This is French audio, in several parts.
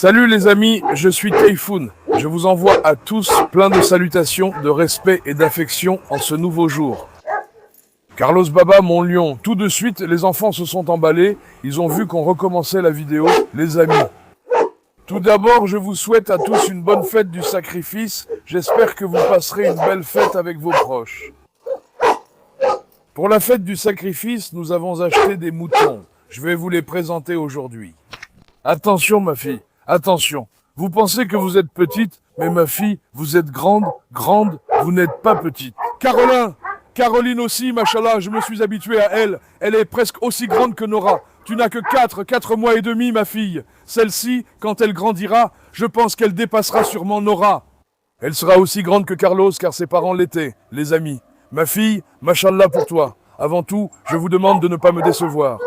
Salut les amis, je suis Typhoon. Je vous envoie à tous plein de salutations, de respect et d'affection en ce nouveau jour. Carlos Baba, mon lion. Tout de suite, les enfants se sont emballés. Ils ont vu qu'on recommençait la vidéo. Les amis, tout d'abord, je vous souhaite à tous une bonne fête du sacrifice. J'espère que vous passerez une belle fête avec vos proches. Pour la fête du sacrifice, nous avons acheté des moutons. Je vais vous les présenter aujourd'hui. Attention ma fille, attention. Vous pensez que vous êtes petite, mais ma fille, vous êtes grande, vous n'êtes pas petite. Caroline aussi, machallah, je me suis habitué à elle. Elle est presque aussi grande que Nora. Tu n'as que 4 mois et demi, ma fille. Celle-ci, quand elle grandira, je pense qu'elle dépassera sûrement Nora. Elle sera aussi grande que Carlos, car ses parents l'étaient, les amis. Ma fille, machallah pour toi. Avant tout, je vous demande de ne pas me décevoir.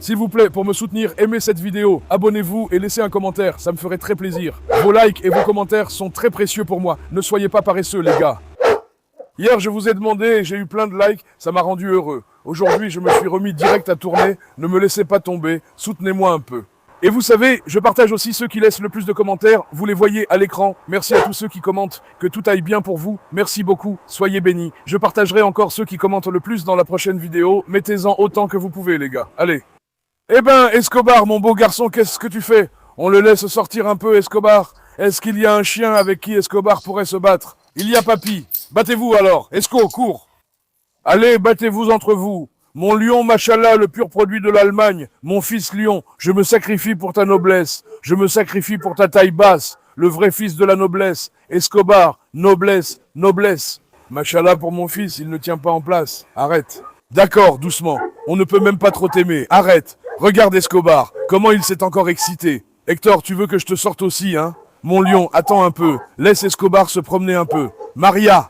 S'il vous plaît, pour me soutenir, aimez cette vidéo, abonnez-vous et laissez un commentaire, ça me ferait très plaisir. Vos likes et vos commentaires sont très précieux pour moi. Ne soyez pas paresseux, les gars. Hier, je vous ai demandé et j'ai eu plein de likes, ça m'a rendu heureux. Aujourd'hui, je me suis remis direct à tourner, ne me laissez pas tomber, soutenez-moi un peu. Et vous savez, je partage aussi ceux qui laissent le plus de commentaires, vous les voyez à l'écran. Merci à tous ceux qui commentent, que tout aille bien pour vous, merci beaucoup, soyez bénis. Je partagerai encore ceux qui commentent le plus dans la prochaine vidéo, mettez-en autant que vous pouvez les gars, allez. Eh ben, Escobar, mon beau garçon, qu'est-ce que tu fais? On le laisse sortir un peu, Escobar. Est-ce qu'il y a un chien avec qui Escobar pourrait se battre? Il y a Papy. Battez-vous alors. Esco, cours. Allez, battez-vous entre vous. Mon lion, machallah, le pur produit de l'Allemagne. Mon fils lion, je me sacrifie pour ta noblesse. Je me sacrifie pour ta taille basse. Le vrai fils de la noblesse. Escobar, noblesse, noblesse. Machallah pour mon fils, il ne tient pas en place. Arrête. D'accord, doucement. On ne peut même pas trop t'aimer. Arrête. Regarde Escobar, comment il s'est encore excité. Hector, tu veux que je te sorte aussi, hein? Mon lion, attends un peu. Laisse Escobar se promener un peu. Maria!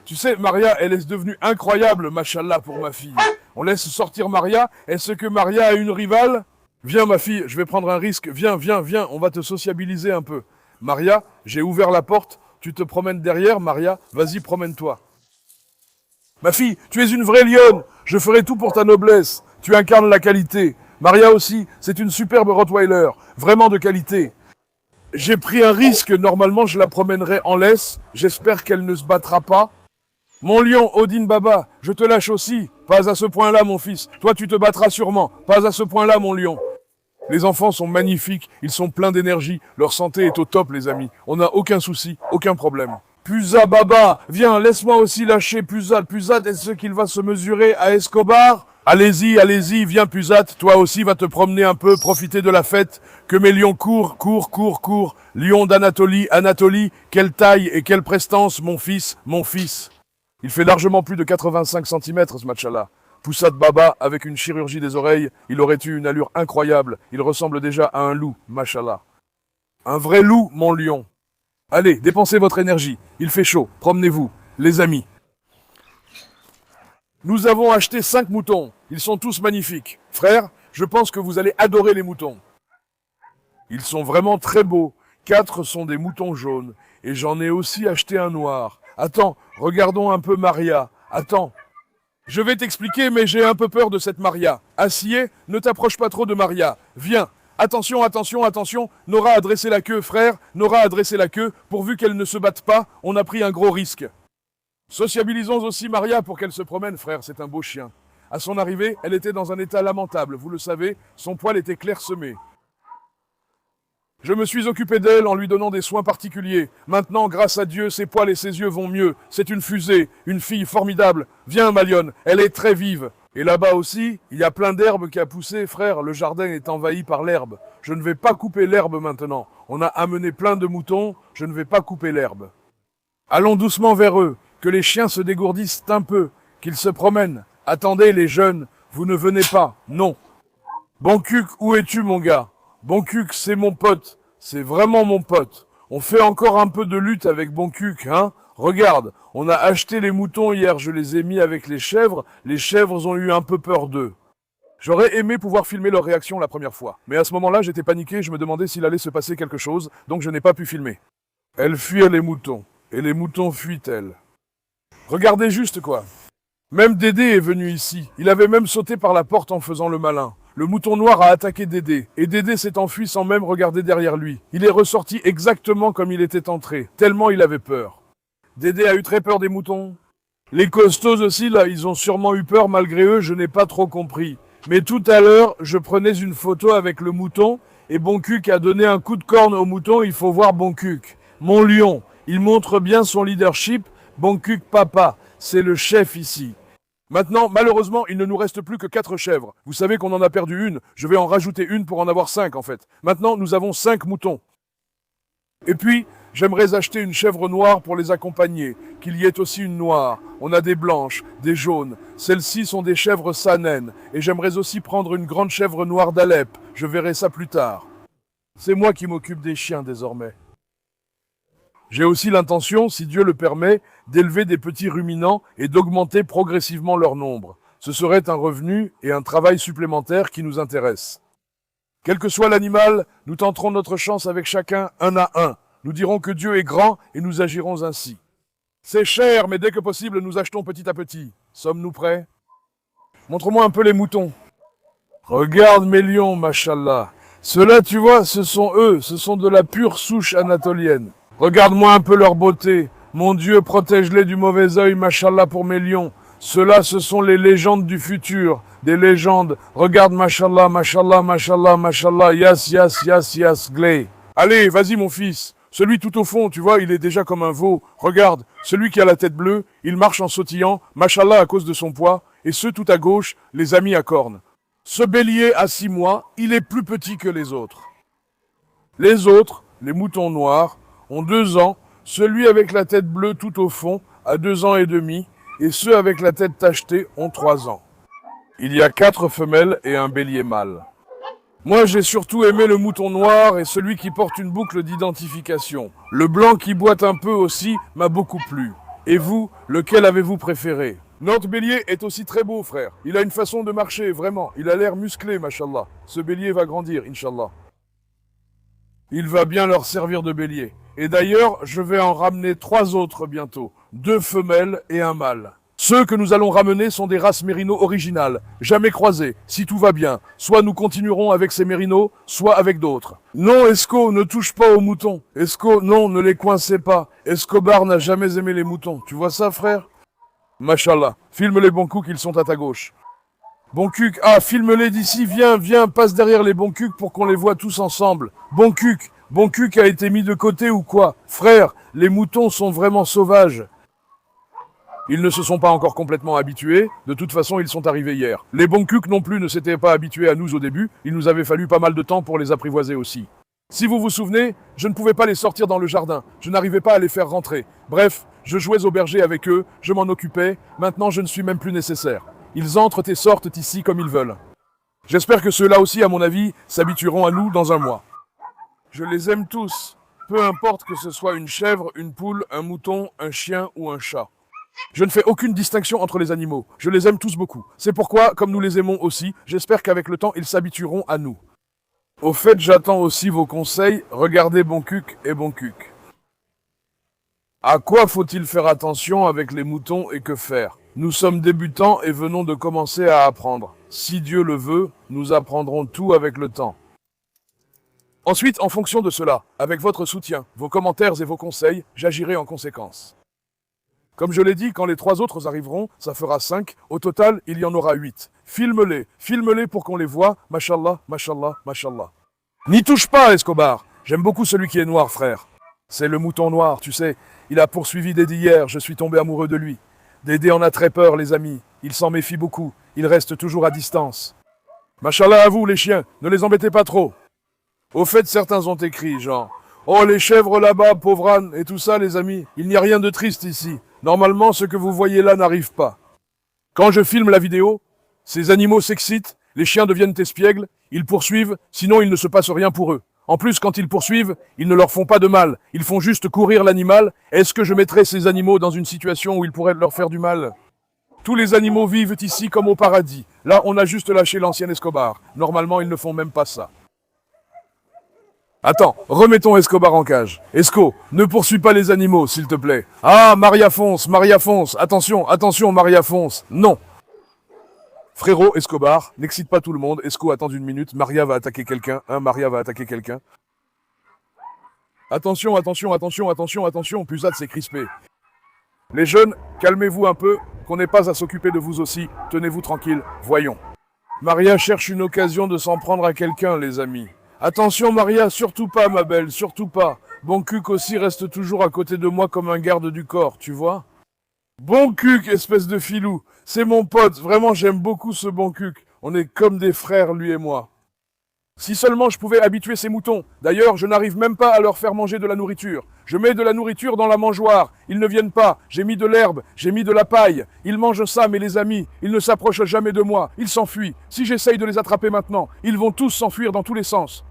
Tu sais, Maria, elle est devenue incroyable, machallah, pour ma fille. On laisse sortir Maria. Est-ce que Maria a une rivale? Viens, ma fille, je vais prendre un risque. Viens, on va te sociabiliser un peu. Maria, j'ai ouvert la porte. Tu te promènes derrière, Maria. Vas-y, promène-toi. Ma fille, tu es une vraie lionne. Je ferai tout pour ta noblesse. Tu incarnes la qualité. Maria aussi, c'est une superbe Rottweiler. Vraiment de qualité. J'ai pris un risque. Normalement, je la promènerai en laisse. J'espère qu'elle ne se battra pas. Mon lion, Odin Baba, je te lâche aussi. Pas à ce point-là, mon fils. Toi, tu te battras sûrement. Pas à ce point-là, mon lion. Les enfants sont magnifiques. Ils sont pleins d'énergie. Leur santé est au top, les amis. On n'a aucun souci, aucun problème. Puza Baba, viens, laisse-moi aussi lâcher Puzat. Puzat, est-ce qu'il va se mesurer à Escobar? Allez-y, viens Puzat, toi aussi va te promener un peu, profiter de la fête. Que mes lions courent. Lion d'Anatolie, Anatolie, quelle taille et quelle prestance, mon fils. Il fait largement plus de 85 cm ce match-là. Poussat Baba, avec une chirurgie des oreilles, il aurait eu une allure incroyable. Il ressemble déjà à un loup, machallah. Un vrai loup, mon lion. Allez, dépensez votre énergie. Il fait chaud. Promenez-vous. Les amis. Nous avons acheté 5 moutons. Ils sont tous magnifiques. Frère, je pense que vous allez adorer les moutons. Ils sont vraiment très beaux. 4 sont des moutons jaunes. Et j'en ai aussi acheté un noir. Attends, regardons un peu Maria. Attends. Je vais t'expliquer, mais j'ai un peu peur de cette Maria. Acier, ne t'approche pas trop de Maria. Viens. Attention. Nora a dressé la queue, frère. Nora a dressé la queue. Pourvu qu'elle ne se batte pas, on a pris un gros risque. Sociabilisons aussi Maria pour qu'elle se promène, frère. C'est un beau chien. À son arrivée, elle était dans un état lamentable. Vous le savez, son poil était clairsemé. Je me suis occupé d'elle en lui donnant des soins particuliers. Maintenant, grâce à Dieu, ses poils et ses yeux vont mieux. C'est une fusée, une fille formidable. Viens, ma lionne, elle est très vive. Et là-bas aussi, il y a plein d'herbes qui a poussé, frère. Le jardin est envahi par l'herbe. Je ne vais pas couper l'herbe maintenant. On a amené plein de moutons, je ne vais pas couper l'herbe. Allons doucement vers eux, que les chiens se dégourdissent un peu, qu'ils se promènent. Attendez, les jeunes, vous ne venez pas, non. Boncuc, où es-tu, mon gars? Boncuc, c'est mon pote. C'est vraiment mon pote. On fait encore un peu de lutte avec Boncuc, hein? Regarde, on a acheté les moutons hier, je les ai mis avec les chèvres ont eu un peu peur d'eux. J'aurais aimé pouvoir filmer leur réaction la première fois. Mais à ce moment-là, j'étais paniqué, je me demandais s'il allait se passer quelque chose, donc je n'ai pas pu filmer. Elles fuirent les moutons, et les moutons fuient elles. Regardez juste quoi. Même Dédé est venu ici. Il avait même sauté par la porte en faisant le malin. le mouton noir a attaqué Dédé, et Dédé s'est enfui sans même regarder derrière lui. Il est ressorti exactement comme il était entré, tellement il avait peur. Dédé a eu très peur des moutons. Les costauds aussi, là, ils ont sûrement eu peur malgré eux, je n'ai pas trop compris. Mais tout à l'heure, je prenais une photo avec le mouton, et Boncuc a donné un coup de corne au mouton, il faut voir Boncuc. Mon lion, il montre bien son leadership, Boncuc papa, c'est le chef ici. Maintenant, malheureusement, il ne nous reste plus que 4 chèvres. Vous savez qu'on en a perdu une, je vais en rajouter une pour en avoir 5 en fait. Maintenant, nous avons 5 moutons. Et puis, j'aimerais acheter une chèvre noire pour les accompagner, qu'il y ait aussi une noire. On a des blanches, des jaunes. Celles-ci sont des chèvres Saanen, et j'aimerais aussi prendre une grande chèvre noire d'Alep. Je verrai ça plus tard. C'est moi qui m'occupe des chiens désormais. J'ai aussi l'intention, si Dieu le permet, d'élever des petits ruminants et d'augmenter progressivement leur nombre. Ce serait un revenu et un travail supplémentaire qui nous intéressent. Quel que soit l'animal, nous tenterons notre chance avec chacun un à un. Nous dirons que Dieu est grand et nous agirons ainsi. C'est cher, mais dès que possible, nous achetons petit à petit. Sommes-nous prêts? Montre-moi un peu les moutons. Regarde mes lions, machallah. Ceux-là, tu vois, ce sont eux, ce sont de la pure souche anatolienne. Regarde-moi un peu leur beauté. Mon Dieu, protège-les du mauvais œil, machallah pour mes lions. Ceux-là, ce sont les légendes du futur. Des légendes. Regarde, machallah, machallah, machallah, machallah. Yas, yas, yas, yas, glé. Allez, vas-y mon fils. Celui tout au fond, tu vois, il est déjà comme un veau. Regarde, celui qui a la tête bleue, il marche en sautillant, machallah à cause de son poids. Et ceux tout à gauche, les amis à cornes. Ce bélier a 6 mois, il est plus petit que les autres. Les autres, les moutons noirs, ont 2 ans, celui avec la tête bleue tout au fond a 2 ans et demi, et ceux avec la tête tachetée ont 3 ans. Il y a 4 femelles et un bélier mâle. Moi j'ai surtout aimé le mouton noir et celui qui porte une boucle d'identification. Le blanc qui boite un peu aussi m'a beaucoup plu. Et vous, lequel avez-vous préféré? Notre bélier est aussi très beau, frère. Il a une façon de marcher, vraiment. Il a l'air musclé, machallah. Ce bélier va grandir, inshallah. Il va bien leur servir de bélier. Et d'ailleurs, je vais en ramener 3 autres bientôt. 2 femelles et un mâle. Ceux que nous allons ramener sont des races mérinos originales, jamais croisées, si tout va bien. Soit nous continuerons avec ces mérinos, soit avec d'autres. Non, Esco, ne touche pas aux moutons. Esco, non, ne les coincez pas. Escobar n'a jamais aimé les moutons. Tu vois ça, frère? Machallah. Filme les Boncuc, ils sont à ta gauche. Boncuc, ah, filme-les d'ici, viens, viens, passe derrière les Boncuc pour qu'on les voit tous ensemble. Boncuc a été mis de côté ou quoi? Frère, les moutons sont vraiment sauvages. Ils ne se sont pas encore complètement habitués, de toute façon ils sont arrivés hier. Les Boncuc non plus ne s'étaient pas habitués à nous au début, il nous avait fallu pas mal de temps pour les apprivoiser aussi. Si vous vous souvenez, je ne pouvais pas les sortir dans le jardin, je n'arrivais pas à les faire rentrer. Bref, je jouais au berger avec eux, je m'en occupais, maintenant je ne suis même plus nécessaire. Ils entrent et sortent ici comme ils veulent. J'espère que ceux-là aussi, à mon avis, s'habitueront à nous dans un mois. Je les aime tous, peu importe que ce soit une chèvre, une poule, un mouton, un chien ou un chat. Je ne fais aucune distinction entre les animaux, je les aime tous beaucoup. C'est pourquoi, comme nous les aimons aussi, j'espère qu'avec le temps, ils s'habitueront à nous. Au fait, j'attends aussi vos conseils, regardez Boncuc et Boncuc. À quoi faut-il faire attention avec les moutons et que faire? Nous sommes débutants et venons de commencer à apprendre. Si Dieu le veut, nous apprendrons tout avec le temps. Ensuite, en fonction de cela, avec votre soutien, vos commentaires et vos conseils, j'agirai en conséquence. Comme je l'ai dit, quand les 3 autres arriveront, ça fera 5. Au total, il y en aura 8. Filme-les pour qu'on les voie. Machallah, machallah, machallah. N'y touche pas, Escobar. J'aime beaucoup celui qui est noir, frère. C'est le mouton noir, tu sais. Il a poursuivi Dédé hier, je suis tombé amoureux de lui. Dédé en a très peur, les amis. Il s'en méfie beaucoup. Il reste toujours à distance. Machallah à vous, les chiens. Ne les embêtez pas trop. Au fait, certains ont écrit, genre... Oh, les chèvres là-bas, pauvre âne, et tout ça, les amis. Il n'y a rien de triste ici. Normalement, ce que vous voyez là n'arrive pas. Quand je filme la vidéo, ces animaux s'excitent, les chiens deviennent espiègles, ils poursuivent, sinon il ne se passe rien pour eux. En plus, quand ils poursuivent, ils ne leur font pas de mal, ils font juste courir l'animal. Est-ce que je mettrais ces animaux dans une situation où ils pourraient leur faire du mal? Tous les animaux vivent ici comme au paradis. Là, on a juste lâché l'ancien Escobar. Normalement, ils ne font même pas ça. Attends, remettons Escobar en cage. Esco, ne poursuis pas les animaux, s'il te plaît. Ah, Maria fonce, attention, attention, Maria fonce. Non. Frérot, Escobar, n'excite pas tout le monde. Esco, attends une minute. Maria va attaquer quelqu'un. Maria va attaquer quelqu'un. Attention, attention, attention, attention, attention. Pusat s'est crispé. Les jeunes, calmez-vous un peu. Qu'on n'ait pas à s'occuper de vous aussi. Tenez-vous tranquille. Voyons. Maria cherche une occasion de s'en prendre à quelqu'un, les amis. Attention, Maria, surtout pas, ma belle, surtout pas. Bon Cuc aussi reste toujours à côté de moi comme un garde du corps, tu vois? Bon Cuc, espèce de filou. C'est mon pote. Vraiment, j'aime beaucoup ce bon Cuc. On est comme des frères, lui et moi. Si seulement je pouvais habituer ces moutons. D'ailleurs, je n'arrive même pas à leur faire manger de la nourriture. Je mets de la nourriture dans la mangeoire. Ils ne viennent pas. J'ai mis de l'herbe, j'ai mis de la paille. Ils mangent ça, mais les amis, ils ne s'approchent jamais de moi. Ils s'enfuient. Si j'essaye de les attraper maintenant, ils vont tous s'enfuir dans tous les sens.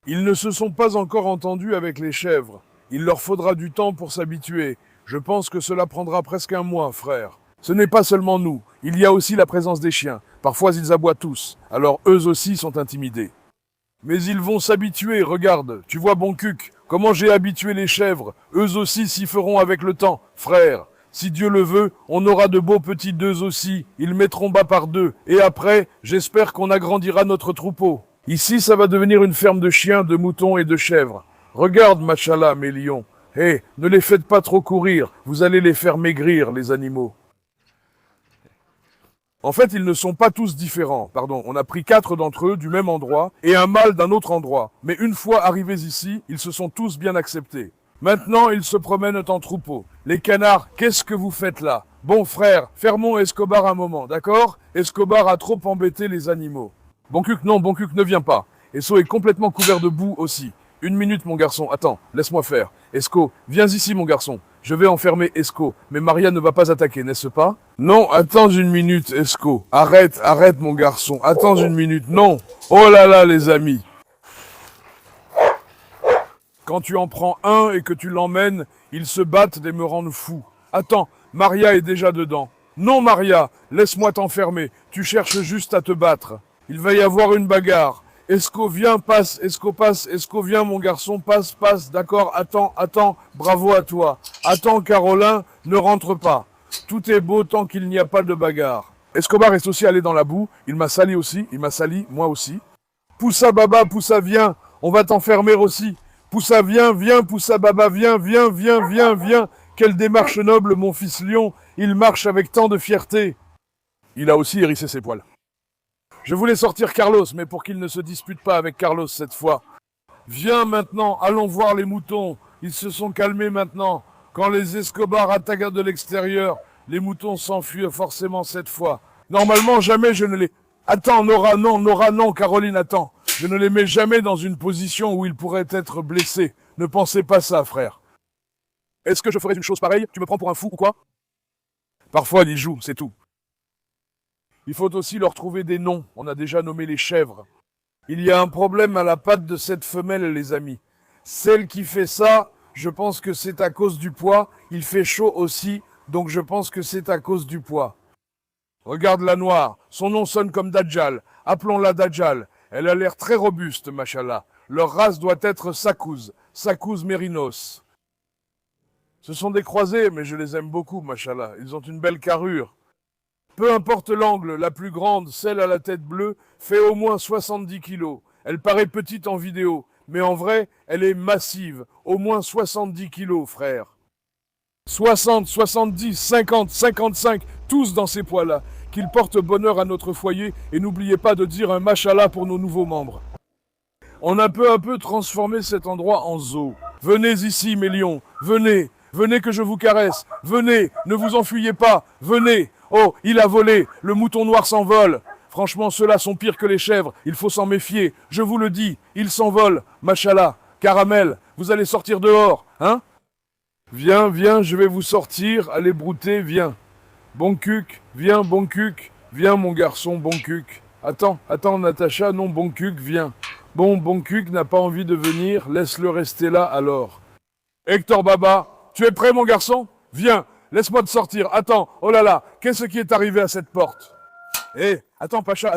Ils ne se sont pas encore entendus avec les chèvres. Il leur faudra du temps pour s'habituer. Je pense que cela prendra presque un mois, frère. Ce n'est pas seulement nous. Il y a aussi la présence des chiens. Parfois, ils aboient tous. Alors, eux aussi sont intimidés. Mais ils vont s'habituer, regarde, tu vois bon Cuc, comment j'ai habitué les chèvres, eux aussi s'y feront avec le temps, frère. Si Dieu le veut, on aura de beaux petits deux aussi, ils mettront bas par deux, et après, j'espère qu'on agrandira notre troupeau. Ici, ça va devenir une ferme de chiens, de moutons et de chèvres. Regarde, machallah, mes lions. Hé, ne les faites pas trop courir, vous allez les faire maigrir, les animaux. En fait, ils ne sont pas tous différents. Pardon, on a pris 4 d'entre eux du même endroit et un mâle d'un autre endroit. Mais une fois arrivés ici, ils se sont tous bien acceptés. Maintenant, ils se promènent en troupeau. Les canards, qu'est-ce que vous faites là? Bon frère, fermons Escobar un moment, d'accord? Escobar a trop embêté les animaux. Bon Cuc, non, Bon Cuc ne vient pas. Esco est complètement couvert de boue aussi. Une minute, mon garçon, attends, laisse-moi faire. Esco, viens ici, mon garçon. Je vais enfermer Esco, mais Maria ne va pas attaquer, n'est-ce pas? Non, attends une minute, Esco. Arrête, arrête, mon garçon. Attends une minute, non. Oh là là, les amis. Quand tu en prends un et que tu l'emmènes, ils se battent et me rendent fou. Attends, Maria est déjà dedans. Non, Maria, laisse-moi t'enfermer. Tu cherches juste à te battre. Il va y avoir une bagarre. Esco, viens, passe, Esco, viens, mon garçon, passe, passe, d'accord, attends, bravo à toi. Attends, Carolin, ne rentre pas. Tout est beau tant qu'il n'y a pas de bagarre. Escobar est aussi allé dans la boue, il m'a sali aussi, il m'a sali, moi aussi. Poussa, Baba, Poussa, viens, on va t'enfermer aussi. Poussa, viens, Poussa, Baba, viens. Quelle démarche noble, mon fils lion, il marche avec tant de fierté. Il a aussi hérissé ses poils. Je voulais sortir Carlos, mais pour qu'il ne se dispute pas avec Carlos cette fois. Viens maintenant, allons voir les moutons. Ils se sont calmés maintenant. Quand les Escobar attaquent de l'extérieur, les moutons s'enfuient forcément cette fois. Normalement, jamais je ne les... Attends, Nora, non, Caroline, attends. Je ne les mets jamais dans une position où ils pourraient être blessés. Ne pensez pas ça, frère. Est-ce que je ferais une chose pareille? Tu me prends pour un fou ou quoi? Parfois, ils jouent, c'est tout. Il faut aussi leur trouver des noms. On a déjà nommé les chèvres. Il y a un problème à la patte de cette femelle, les amis. Celle qui fait ça, je pense que c'est à cause du poids. Il fait chaud aussi, donc je pense que c'est à cause du poids. Regarde la noire. Son nom sonne comme Dajjal. Appelons-la Dajjal. Elle a l'air très robuste, machallah. Leur race doit être Sakouz. Sakouz mérinos. Ce sont des croisés, mais je les aime beaucoup, machallah. Ils ont une belle carrure. Peu importe l'angle, la plus grande, celle à la tête bleue, fait au moins 70 kilos. Elle paraît petite en vidéo, mais en vrai, elle est massive. Au moins 70 kilos, frère. 60, 70, 50, 55, tous dans ces poids-là. Qu'ils portent bonheur à notre foyer et n'oubliez pas de dire un machallah pour nos nouveaux membres. On a peu à peu transformé cet endroit en zoo. Venez ici, mes lions, venez que je vous caresse, venez, ne vous enfuyez pas, venez. Oh, il a volé, le mouton noir s'envole. Franchement, ceux-là sont pires que les chèvres, il faut s'en méfier. Je vous le dis, ils s'envolent, machallah. Caramel, vous allez sortir dehors, hein? Viens, je vais vous sortir, allez brouter, viens. Bon Cuc, viens, bon Cuc, viens mon garçon, bon Cuc. Attends, Natacha, non, bon Cuc, viens. Bon Cuc n'a pas envie de venir, laisse-le rester là alors. Hector Baba, tu es prêt mon garçon? Viens. Laisse-moi te sortir. Attends. Oh là là. Qu'est-ce qui est arrivé à cette porte? Hé, attends, Pacha.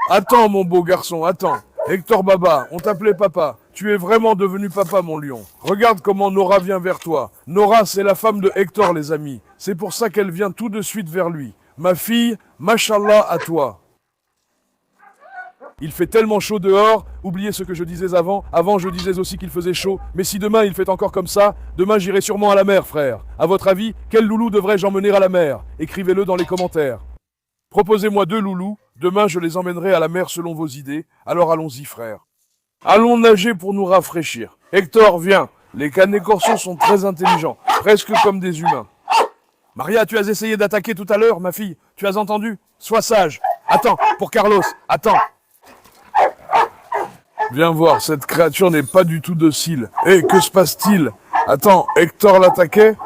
Attends, mon beau garçon, attends. Hector Baba, on t'appelait papa. Tu es vraiment devenu papa, mon lion. Regarde comment Nora vient vers toi. Nora, c'est la femme de Hector, les amis. C'est pour ça qu'elle vient tout de suite vers lui. Ma fille, mashallah à toi. Il fait tellement chaud dehors, oubliez ce que je disais avant. Avant, je disais aussi qu'il faisait chaud. Mais si demain il fait encore comme ça, demain j'irai sûrement à la mer, frère. À votre avis, quel loulou devrais-je emmener à la mer? Écrivez-le dans les commentaires. Proposez-moi 2 loulous. Demain, je les emmènerai à la mer selon vos idées. Alors allons-y, frère. Allons nager pour nous rafraîchir. Hector, viens. Les canets corsos sont très intelligents, presque comme des humains. Maria, tu as essayé d'attaquer tout à l'heure, ma fille. Tu as entendu? Sois sage. Attends, pour Carlos, attends. Viens voir, cette créature n'est pas du tout docile. Hé, que se passe-t-il? Attends, Hector l'attaquait?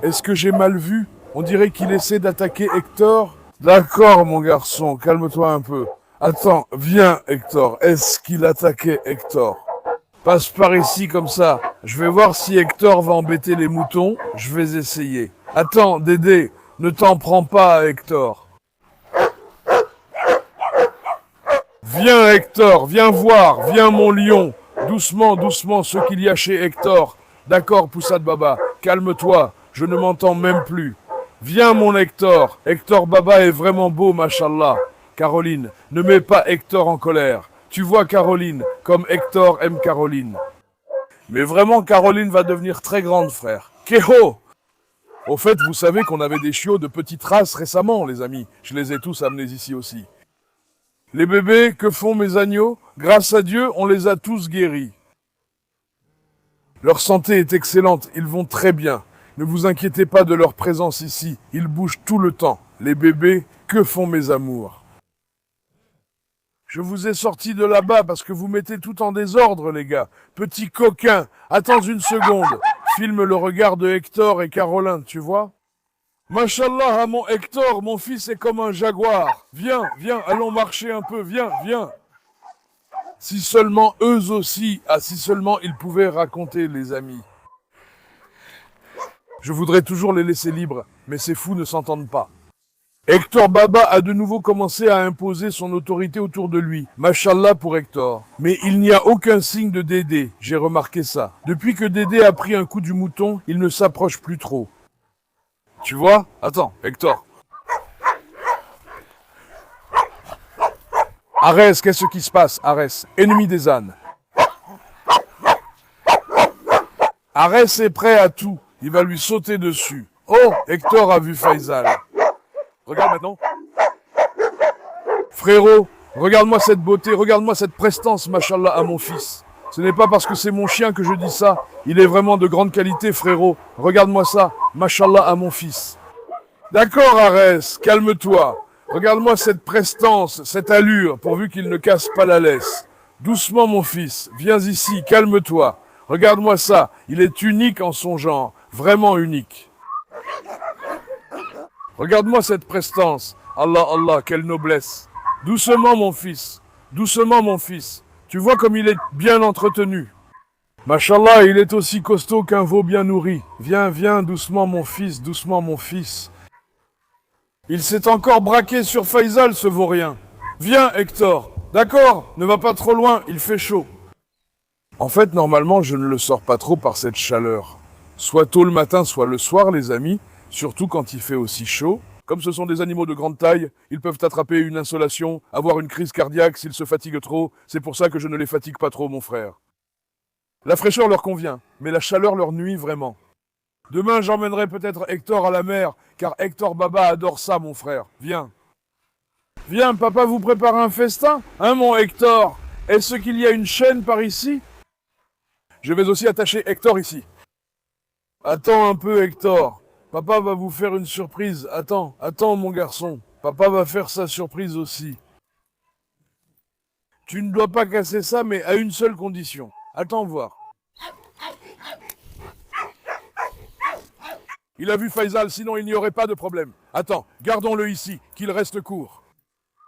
Est-ce que j'ai mal vu? On dirait qu'il essaie d'attaquer Hector. D'accord, mon garçon, calme-toi un peu. Attends, viens, Hector. Est-ce qu'il attaquait Hector? Passe par ici comme ça. Je vais voir si Hector va embêter les moutons. Je vais essayer. Attends, Dédé, ne t'en prends pas à Hector. Viens Hector, viens voir, viens mon lion. Doucement, doucement, ce qu'il y a chez Hector. D'accord, Poussade Baba, calme-toi, je ne m'entends même plus. Viens mon Hector, Hector Baba est vraiment beau, machallah. Caroline, ne mets pas Hector en colère. Tu vois Caroline, comme Hector aime Caroline. Mais vraiment, Caroline va devenir très grande, frère. Keho! Au fait, vous savez qu'on avait des chiots de petite race récemment, les amis. Je les ai tous amenés ici aussi. Les bébés, que font mes agneaux? Grâce à Dieu, on les a tous guéris. Leur santé est excellente, ils vont très bien. Ne vous inquiétez pas de leur présence ici, ils bougent tout le temps. Les bébés, que font mes amours? Je vous ai sorti de là-bas parce que vous mettez tout en désordre, les gars. Petit coquin, attends une seconde. Filme le regard de Hector et Caroline, tu vois? Mashallah à mon Hector, mon fils est comme un jaguar. Viens, viens, allons marcher un peu, viens, viens. Si seulement eux aussi, si seulement ils pouvaient raconter, les amis. Je voudrais toujours les laisser libres, mais ces fous ne s'entendent pas. Hector Baba a de nouveau commencé à imposer son autorité autour de lui. Mashallah pour Hector. Mais il n'y a aucun signe de Dédé, j'ai remarqué ça. Depuis que Dédé a pris un coup du mouton, il ne s'approche plus trop. Tu vois? Attends, Hector. Arès, qu'est-ce qui se passe, Arès? Ennemi des ânes. Arès est prêt à tout. Il va lui sauter dessus. Oh, Hector a vu Faisal. Regarde maintenant. Frérot, regarde-moi cette beauté, regarde-moi cette prestance, machallah, à mon fils. Ce n'est pas parce que c'est mon chien que je dis ça. Il est vraiment de grande qualité, frérot. Regarde-moi ça, machallah, à mon fils. D'accord, Arès, calme-toi. Regarde-moi cette prestance, cette allure, pourvu qu'il ne casse pas la laisse. Doucement, mon fils, viens ici, calme-toi. Regarde-moi ça, il est unique en son genre, vraiment unique. Regarde-moi cette prestance. Allah, Allah, quelle noblesse. Doucement, mon fils. Doucement, mon fils. Tu vois comme il est bien entretenu. Mashallah, il est aussi costaud qu'un veau bien nourri. Viens, viens, doucement, mon fils, doucement, mon fils. Il s'est encore braqué sur Faisal, ce vaurien. Viens, Hector. D'accord, ne va pas trop loin, il fait chaud. En fait, normalement, je ne le sors pas trop par cette chaleur. Soit tôt le matin, soit le soir, les amis. Surtout quand il fait aussi chaud. Comme ce sont des animaux de grande taille, ils peuvent attraper une insolation, avoir une crise cardiaque s'ils se fatiguent trop. C'est pour ça que je ne les fatigue pas trop, mon frère. La fraîcheur leur convient, mais la chaleur leur nuit vraiment. Demain, j'emmènerai peut-être Hector à la mer, car Hector Baba adore ça, mon frère. Viens. Viens, papa vous prépare un festin? Hein, mon Hector? Est-ce qu'il y a une chaîne par ici? Je vais aussi attacher Hector ici. Attends un peu, Hector. Papa va vous faire une surprise. Attends, attends, mon garçon. Papa va faire sa surprise aussi. Tu ne dois pas casser ça, mais à une seule condition. Attends voir. Il a vu Faisal, sinon il n'y aurait pas de problème. Attends, gardons-le ici, qu'il reste court.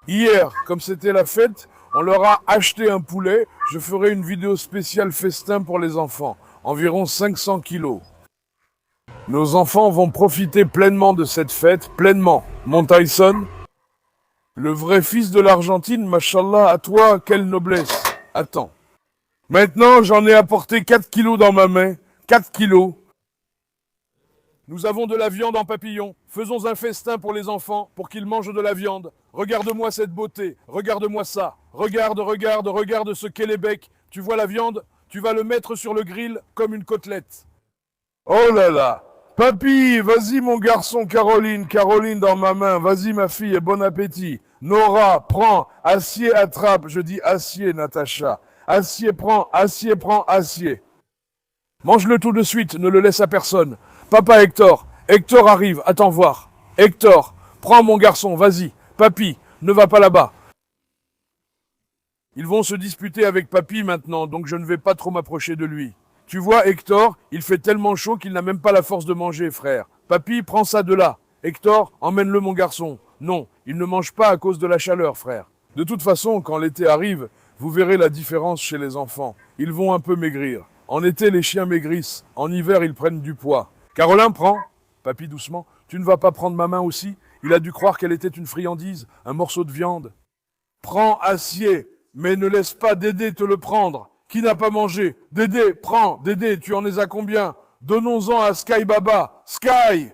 Hier, comme c'était la fête, on leur a acheté un poulet. Je ferai une vidéo spéciale festin pour les enfants. Environ 500 kilos. Nos enfants vont profiter pleinement de cette fête, pleinement. Mon Tyson, le vrai fils de l'Argentine, machallah, à toi, quelle noblesse. Attends. Maintenant, j'en ai apporté 4 kilos dans ma main. 4 kilos. Nous avons de la viande en papillon. Faisons un festin pour les enfants, pour qu'ils mangent de la viande. Regarde-moi cette beauté, regarde-moi ça. Regarde ce qu'est les becs. Tu vois la viande? Tu vas le mettre sur le grill comme une côtelette. Oh là là! Papy, vas-y mon garçon, Caroline dans ma main. Vas-y ma fille, bon appétit. Nora, prends, acier, attrape. Je dis acier, Natacha. Acier, prends, acier. Mange-le tout de suite, ne le laisse à personne. Papa Hector arrive, attends voir. Hector, prends mon garçon, vas-y. Papy, ne va pas là-bas. Ils vont se disputer avec papy maintenant, donc je ne vais pas trop m'approcher de lui. Tu vois, Hector, il fait tellement chaud qu'il n'a même pas la force de manger, frère. Papy, prends ça de là. Hector, emmène-le mon garçon. Non, il ne mange pas à cause de la chaleur, frère. De toute façon, quand l'été arrive, vous verrez la différence chez les enfants. Ils vont un peu maigrir. En été, les chiens maigrissent. En hiver, ils prennent du poids. Caroline, prends. Papy, doucement. Tu ne vas pas prendre ma main aussi? Il a dû croire qu'elle était une friandise, un morceau de viande. Prends acier, mais ne laisse pas Dédé te le prendre. Qui n'a pas mangé? Dédé, prends. Dédé, tu en es à combien? Donnons-en à Sky Baba. Sky!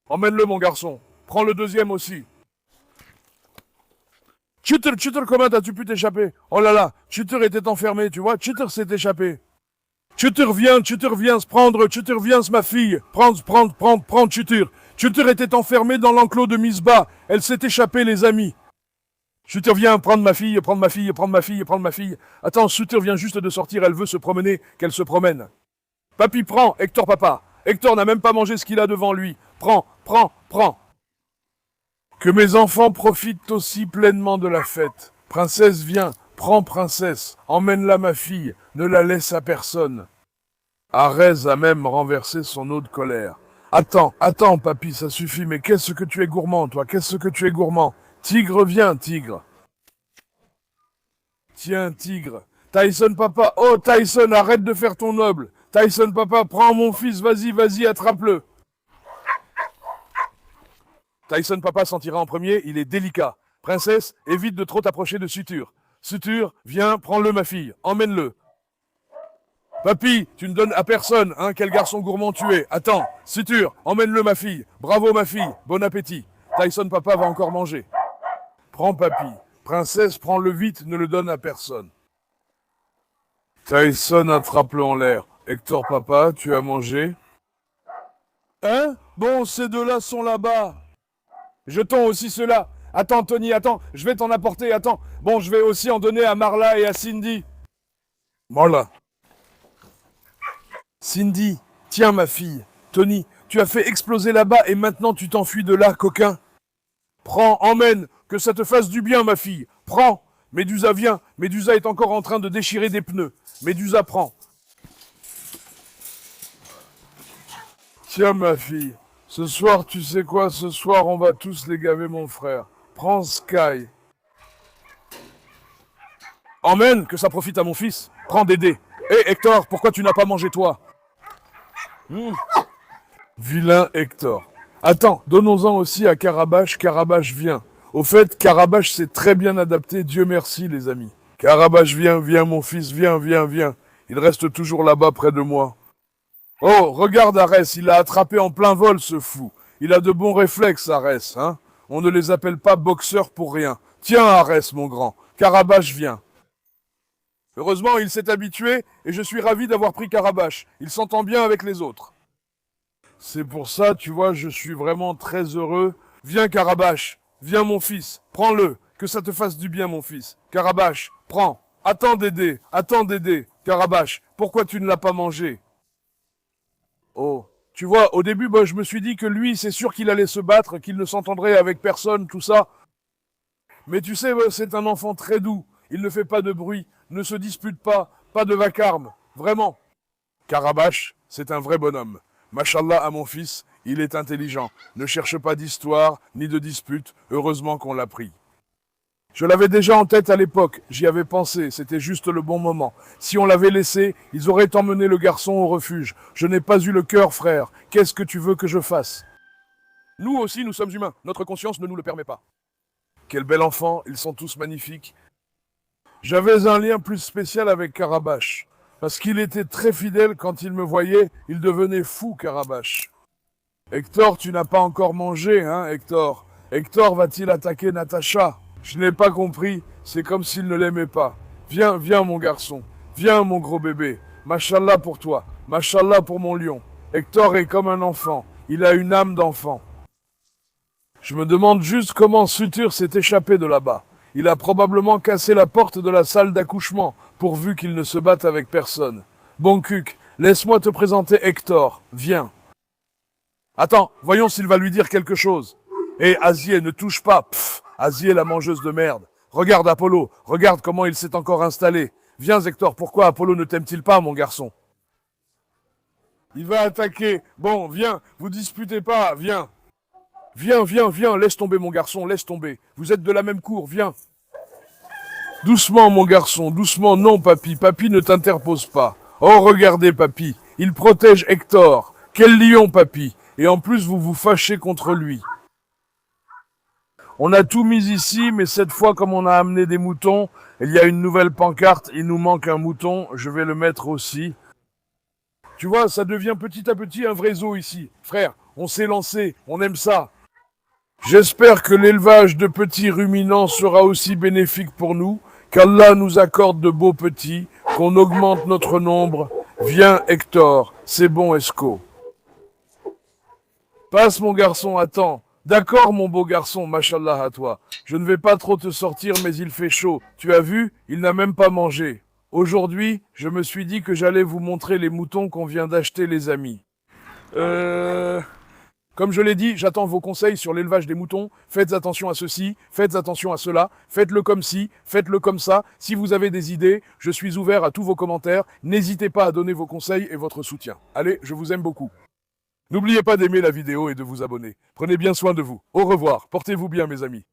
Emmène-le, mon garçon. Prends le deuxième aussi. Chuter, comment as-tu pu t'échapper? Oh là là, Chuter était enfermé, tu vois? Chuter s'est échappé. Chuter, viens se prendre. Chuter, viens, ma fille. Prends, Chuter. Chuter était enfermé dans l'enclos de Misbah. Elle s'est échappée, les amis. Chuter vient prendre ma fille. Attends, Chuter vient juste de sortir, elle veut se promener, qu'elle se promène. Papy, prends, Hector, papa. Hector n'a même pas mangé ce qu'il a devant lui. Prends. Que mes enfants profitent aussi pleinement de la fête. Princesse, viens, prends princesse, emmène-la ma fille, ne la laisse à personne. Arès a même renversé son eau de colère. Attends, papy, ça suffit, mais qu'est-ce que tu es gourmand, toi, Tigre, viens, tigre. Tiens, tigre. Tyson, papa. Oh, Tyson, arrête de faire ton noble. Tyson, papa, prends mon fils, vas-y, attrape-le. Tyson, papa, s'en tira en premier, il est délicat. Princesse, évite de trop t'approcher de Sutur. Sutur, viens, prends-le, ma fille, emmène-le. Papy, tu ne donnes à personne, hein, quel garçon gourmand tu es. Attends, Sutur, emmène-le, ma fille. Bravo, ma fille, bon appétit. Tyson, papa, va encore manger. Prends papy. Princesse, prends-le vite, ne le donne à personne. Tyson, attrape-le en l'air. Hector, papa, tu as mangé? Hein? Bon, ces deux-là sont là-bas. Jetons aussi ceux-là. Attends, Tony, attends, je vais t'en apporter, attends. Bon, je vais aussi en donner à Marla et à Cindy. Voilà. Cindy, tiens ma fille. Tony, tu as fait exploser là-bas et maintenant tu t'enfuis de là, coquin. Prends, emmène, que ça te fasse du bien, ma fille. Prends. Médusa, viens. Médusa est encore en train de déchirer des pneus. Médusa, prends. Tiens, ma fille. Ce soir, tu sais quoi? Ce soir, on va tous les gaver, mon frère. Prends Sky. Emmène, que ça profite à mon fils. Prends Dédé. Hé, Hector, pourquoi tu n'as pas mangé, toi? Vilain Hector. Attends, donnons-en aussi à Carabache. Carabache, viens. Au fait, Carabache s'est très bien adapté, Dieu merci, les amis. Carabache, viens, mon fils, viens. Il reste toujours là-bas près de moi. Oh, regarde Arès, il l'a attrapé en plein vol, ce fou. Il a de bons réflexes, Arès, hein. On ne les appelle pas boxeurs pour rien. Tiens, Arès, mon grand. Carabache, viens. Heureusement, il s'est habitué et je suis ravi d'avoir pris Carabache. Il s'entend bien avec les autres. C'est pour ça, tu vois, je suis vraiment très heureux. Viens, Carabache. Viens, mon fils. Prends-le. Que ça te fasse du bien, mon fils. Carabache, prends. Attends, Dédé. Carabache, pourquoi tu ne l'as pas mangé? Oh. Tu vois, au début, je me suis dit que lui, c'est sûr qu'il allait se battre, qu'il ne s'entendrait avec personne, tout ça. Mais tu sais, c'est un enfant très doux. Il ne fait pas de bruit, ne se dispute pas, pas de vacarme. Vraiment. Carabache, c'est un vrai bonhomme. Machallah à mon fils, il est intelligent. Ne cherche pas d'histoire, ni de dispute. Heureusement qu'on l'a pris. Je l'avais déjà en tête à l'époque, j'y avais pensé, c'était juste le bon moment. Si on l'avait laissé, ils auraient emmené le garçon au refuge. Je n'ai pas eu le cœur, frère. Qu'est-ce que tu veux que je fasse? Nous aussi, nous sommes humains. Notre conscience ne nous le permet pas. Quel bel enfant, ils sont tous magnifiques. J'avais un lien plus spécial avec Carabache. Parce qu'il était très fidèle quand il me voyait, il devenait fou, Carabache. Hector, tu n'as pas encore mangé, hein, Hector? Hector va-t-il attaquer Natacha? Je n'ai pas compris, c'est comme s'il ne l'aimait pas. Viens, viens, mon garçon. Viens, mon gros bébé. Machallah pour toi. Machallah pour mon lion. Hector est comme un enfant. Il a une âme d'enfant. Je me demande juste comment Sutur s'est échappé de là-bas. Il a probablement cassé la porte de la salle d'accouchement, pourvu qu'il ne se batte avec personne. Bon cuc, laisse-moi te présenter Hector. Viens. Attends, voyons s'il va lui dire quelque chose. Hé, Azier, ne touche pas. Pfff, Azier, la mangeuse de merde. Regarde Apollo, regarde comment il s'est encore installé. Viens, Hector, pourquoi Apollo ne t'aime-t-il pas, mon garçon? Il va attaquer. Bon, viens, vous disputez pas, viens. Viens, viens, viens, laisse tomber, mon garçon, laisse tomber. Vous êtes de la même cour, viens. Doucement, mon garçon, doucement, non, papy, papy ne t'interpose pas. Oh, regardez, papy, il protège Hector. Quel lion, papy. Et en plus, vous vous fâchez contre lui. On a tout mis ici, mais cette fois, comme on a amené des moutons, il y a une nouvelle pancarte, il nous manque un mouton, je vais le mettre aussi. Tu vois, ça devient petit à petit un vrai zoo ici. Frère, on s'est lancé, on aime ça. J'espère que l'élevage de petits ruminants sera aussi bénéfique pour nous, qu'Allah nous accorde de beaux petits, qu'on augmente notre nombre. Viens, Hector, c'est bon, Esco. Passe, mon garçon, attends. D'accord, mon beau garçon, machallah à toi. Je ne vais pas trop te sortir, mais il fait chaud. Tu as vu, il n'a même pas mangé. Aujourd'hui, je me suis dit que j'allais vous montrer les moutons qu'on vient d'acheter, les amis. Comme je l'ai dit, j'attends vos conseils sur l'élevage des moutons. Faites attention à ceci, faites attention à cela, faites-le comme ci, faites-le comme ça. Si vous avez des idées, je suis ouvert à tous vos commentaires. N'hésitez pas à donner vos conseils et votre soutien. Allez, je vous aime beaucoup. N'oubliez pas d'aimer la vidéo et de vous abonner. Prenez bien soin de vous. Au revoir. Portez-vous bien, mes amis.